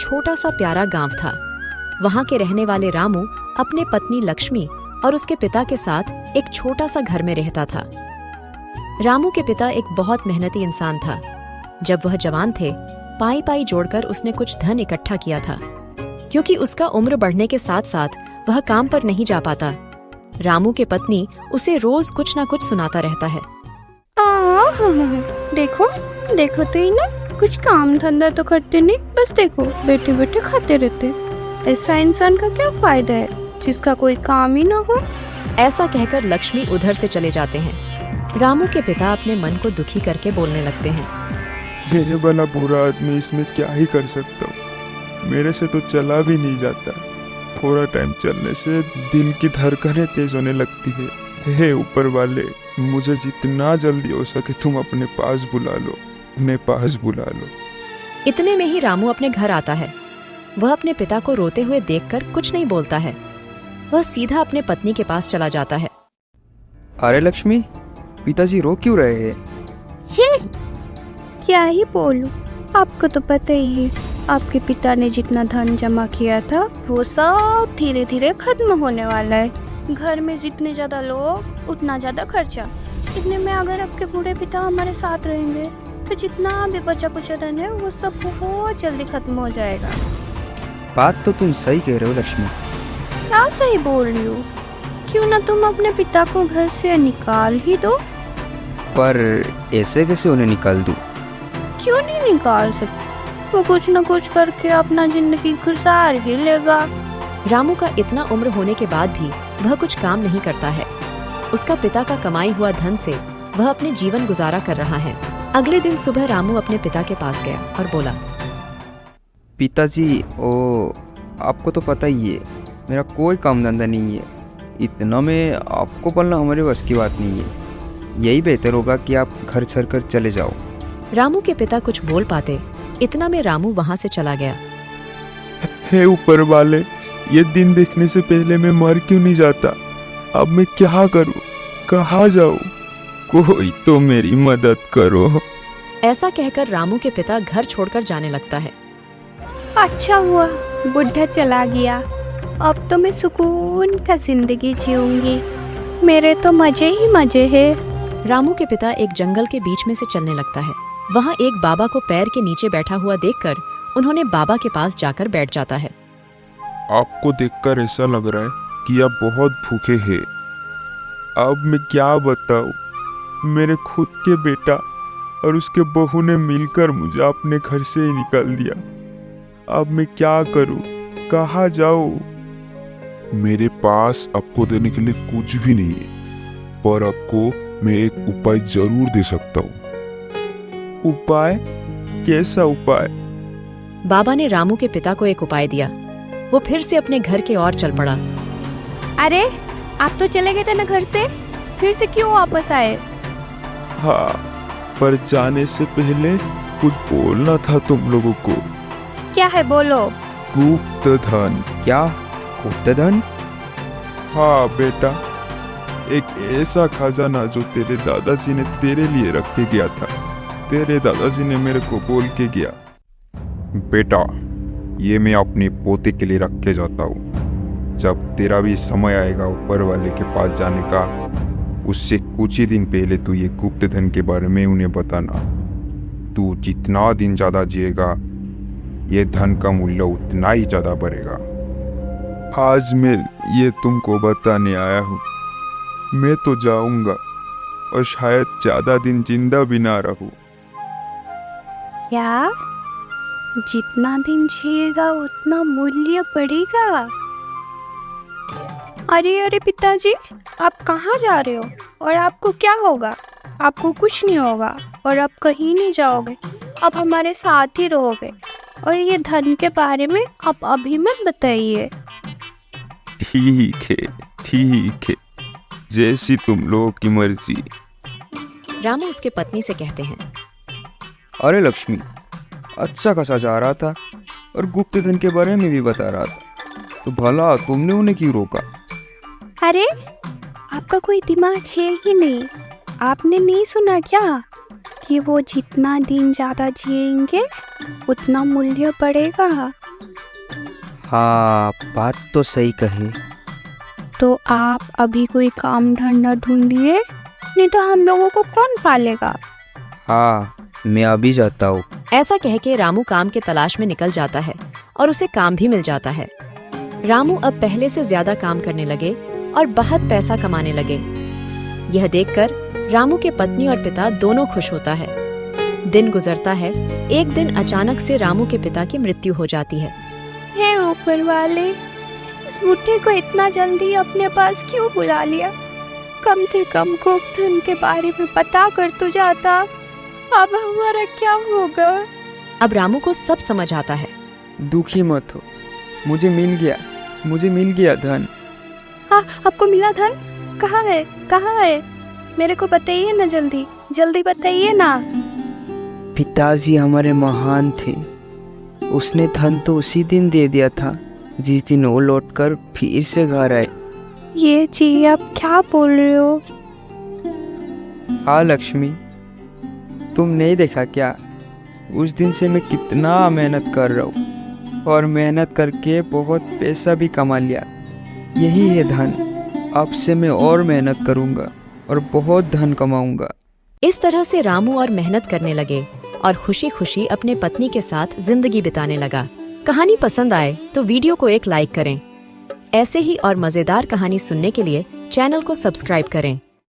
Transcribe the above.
छोटा सा प्यारा गांव था। वहां के रहने वाले रामू अपने पत्नी लक्ष्मी और उसके पिता के साथ एक छोटा सा घर में रहता था। रामू के पिता एक बहुत मेहनती इंसान था। जब वह जवान थे, पाई पाई जोड़कर उसने कुछ धन इकट्ठा किया था। क्योंकि उसका उम्र बढ़ने के साथ साथ वह काम पर नहीं जा पाता, रामू के पत्नी उसे रोज कुछ न कुछ सुनाता रहता है। देखो देखो तो ही ना, कुछ काम धंधा तो करते नहीं, बस देखो बैठे बैठे खाते रहते। ऐसा इंसान का क्या फायदा है जिसका कोई काम ही ना हो। ऐसा कहकर लक्ष्मी उधर से चले जाते हैं। रामू के पिता अपने मन को दुखी करके बोलने लगते हैं, ये वाला बुरा आदमी, इसमें क्या ही कर सकता हूँ। मेरे से तो चला भी नहीं जाता। थोड़ा टाइम चलने से दिल की धड़कनें तेज होने लगती है। हे ऊपर वाले, मुझे जितना जल्दी हो सके तुम अपने पास बुला लो, अपने पास बुला लो। इतने में ही रामू अपने घर आता है। वह अपने पिता को रोते हुए देखकर कुछ नहीं बोलता है। वह सीधा अपने पत्नी के पास चला जाता है। अरे लक्ष्मी, पिताजी रो क्यों रहे हैं? ये क्या ही बोलूं, आपको तो पता ही है, आपके पिता ने जितना धन जमा किया था वो सब धीरे धीरे खत्म होने वाला है। घर में जितने ज्यादा लोग उतना ज्यादा खर्चा। इतने में अगर आपके बूढ़े पिता हमारे साथ रहेंगे तो जितना भी बचा कुचा धन है वो सब बहुत जल्दी खत्म हो जाएगा। बात तो तुम सही कह रहे हो लक्ष्मी। क्या सही बोल रही हो? क्यों ना तुम अपने पिता को घर से निकाल ही दो। पर ऐसे कैसे उन्हें निकाल दूं? क्यों नहीं निकाल सकते? वो कुछ न कुछ करके अपना जिंदगी गुजार ही लेगा। रामू का इतना उम्र होने के बाद भी वह कुछ काम नहीं करता है। उसका पिता का कमाई हुआ धन से वह अपने जीवन गुजारा कर रहा है। अगले दिन सुबह रामू अपने पिता के पास गया और बोला, पिताजी, आपको तो पता ही है मेरा कोई काम धंधा नहीं है। इतना में आपको पालना हमारे बस की बात नहीं है। यही बेहतर होगा कि आप घर छोड़कर चले जाओ। रामू के पिता कुछ बोल पाते, इतना में रामू वहाँ से चला गया। हे ऊपर वाले, ये दिन देखने से पहले मैं मर क्यों नहीं जाता? अब मैं क्या करूं? कहाँ जाऊं? कोई तो मेरी मदद करो। ऐसा कहकर रामू के पिता घर छोड़कर जाने लगता है। अच्छा हुआ बुढ़ा चला गया, अब तो मैं सुकून का जिंदगी जीऊंगी। मेरे तो मजे ही मजे हैं। रामू के पिता एक जंगल के बीच में से चलने लगता है। वहाँ एक बाबा को पैर के नीचे बैठा हुआ देखकर उन्होंने बाबा के पास जाकर बैठ जाता है। आपको देखकर ऐसा लग रहा है कि आप बहुत भूखे हैं। अब मैं क्या बताऊं? मेरे खुद के बेटा और उसके बहू ने मिलकर मुझे अपने घर से ही निकाल दिया। अब मैं क्या करूं? कहाँ जाऊं? मेरे पास आपको देने के लिए कुछ भी नहीं है, पर आपको मैं एक उपाय जरूर दे सकता हूँ। उपाय? कैसा उपाय? बाबा ने रामू के पिता को एक उपाय दिया। वो फिर से अपने घर की ओर चल पड़ा। अरे, आप तो चले गए थे ना घर से, फिर से क्यों वापस आए? हाँ, पर जाने से पहले कुछ बोलना था तुम लोगों को। क्या है, बोलो। गुप्त धन। क्या गुप्त धन? हाँ बेटा, एक ऐसा खजाना जो तेरे दादाजी ने तेरे लिए रख के गया था। तेरे दादाजी ने मेरे को बोल के गया, बेटा ये मैं अपने पोते के लिए रख के जाता हूँ। जब तेरा भी समय आएगा ऊपर वाले के पास जाने का, उससे कुछ ही दिन पहले तू ये गुप्त धन के बारे में उन्हें बताना। तू जितना दिन ज्यादा जिएगा, ये धन का मूल्य उतना ही ज्यादा बढ़ेगा। आज मैं ये तुमको बताने आया हूँ। मैं तो जाऊंगा और शायद ज्यादा दिन जिंदा भी ना रहूं। क्या? जितना दिन जिएगा उतना मूल्य बढ़ेगा? अरे अरे पिताजी, आप कहाँ जा रहे हो? और आपको क्या होगा? आपको कुछ नहीं होगा और आप कहीं नहीं जाओगे। आप हमारे साथ ही रहोगे। और ये धन के बारे में आप अभी मत बताइए। ठीक है, जैसी तुम लोगों की मर्जी। रामू उसके पत्नी से कहते हैं, अरे लक्ष्मी, अच्छा खासा जा रहा था और गुप्त धन के बारे में भी बता रहा था, तो भला तुमने उन्हें क्यों रोका? अरे, आपका कोई दिमाग है ही नहीं। आपने नहीं सुना क्या कि वो जितना दिन ज़्यादा जिएंगे उतना मूल्य बढ़ेगा? हाँ, बात तो सही कही। तो आप अभी कोई काम धंधा ढूंढिए, नहीं तो हम लोगों को कौन पालेगा। हाँ, मैं अभी जाता हूँ। ऐसा कह के रामू काम के तलाश में निकल जाता है और उसे काम भी मिल जाता है। रामू अब पहले से ज्यादा काम करने लगे और बहुत पैसा कमाने लगे। यह देखकर रामू के पत्नी और पिता दोनों खुश होता है। दिन गुजरता है। एक दिन अचानक से रामू के पिता की मृत्यु हो जाती है। हे ऊपर वाले, इस बुढ़े को इतना जल्दी अपने पास क्यों बुला लिया। कम से कम गोवर्धन के बारे में पता कर तो जाता। अब हमारा क्या होगा। अब रामू को सब समझ आता है। दुखी मत हो, मुझे मिल गया धन। हाँ, आपको मिला धन? कहाँ है, कहाँ है? मेरे को बताइए ना, जल्दी जल्दी बताइए ना। पिताजी हमारे महान थे। उसने धन तो उसी दिन दे दिया था जिस दिन वो लौटकर फिर से घर आए। ये जी आप क्या बोल रहे हो। हाँ लक्ष्मी, तुम नहीं देखा क्या? उस दिन से मैं कितना मेहनत कर रहा हूँ और मेहनत करके बहुत पैसा भी कमा लिया। यही है धन। अब से मैं और मेहनत करूँगा और बहुत धन कमाऊँगा। इस तरह से रामू और मेहनत करने लगे और खुशी खुशी अपने पत्नी के साथ जिंदगी बिताने लगा। कहानी पसंद आए तो वीडियो को एक लाइक करें। ऐसे ही और मजेदार कहानी सुनने के लिए चैनल को सब्सक्राइब करें।